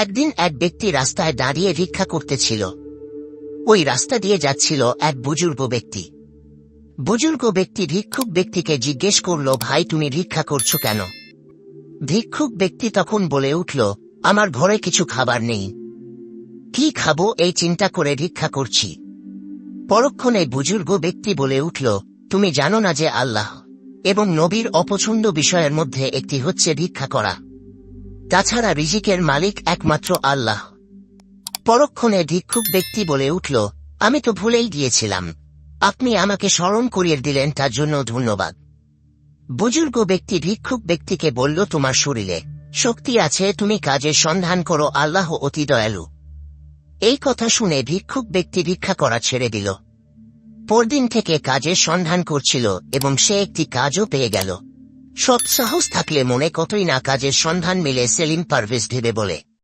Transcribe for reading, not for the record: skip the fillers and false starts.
একদিন এক ব্যক্তি রাস্তায় দাঁড়িয়ে ভিক্ষা করতেছিল। ওই রাস্তা দিয়ে যাচ্ছিল এক বুজুর্গ ব্যক্তি। বুজুর্গ ব্যক্তি ভিক্ষুক ব্যক্তিকে জিজ্ঞেস করল, ভাই তুমি ভিক্ষা করছো কেন? ভিক্ষুক ব্যক্তি তখন বলে উঠল, আমার ঘরে কিছু খাবার নেই, কি খাবো এই চিন্তা করে ভিক্ষা করছি। পরক্ষণে বুজুর্গ ব্যক্তি বলে উঠল, তুমি জানো না যে আল্লাহ এবং নবীর অপছন্দ বিষয়ের মধ্যে একটি হচ্ছে ভিক্ষা করা, তাছাড়া রিজিকের মালিক একমাত্র আল্লাহ। পরক্ষণে ভিক্ষুক ব্যক্তি বলে উঠল, আমি তো ভুলেই গিয়েছিলাম, আপনি আমাকে স্মরণ করিয়ে দিলেন, তার জন্য ধন্যবাদ। বুজুর্গ ব্যক্তি ভিক্ষুক ব্যক্তিকে বলল, তোমার শরীরে শক্তি আছে, তুমি কাজের সন্ধান করো, আল্লাহ অতি দয়ালু। এই কথা শুনে ভিক্ষুক ব্যক্তি ভিক্ষা করা ছেড়ে দিল। পরদিন থেকে কাজের সন্ধান করছিল এবং সে একটি কাজও পেয়ে গেল। সৎ সাহস থাকলে মনে কতই না কাজের সন্ধান মিলে, সেলিম পারভেজ ভেবে বলে।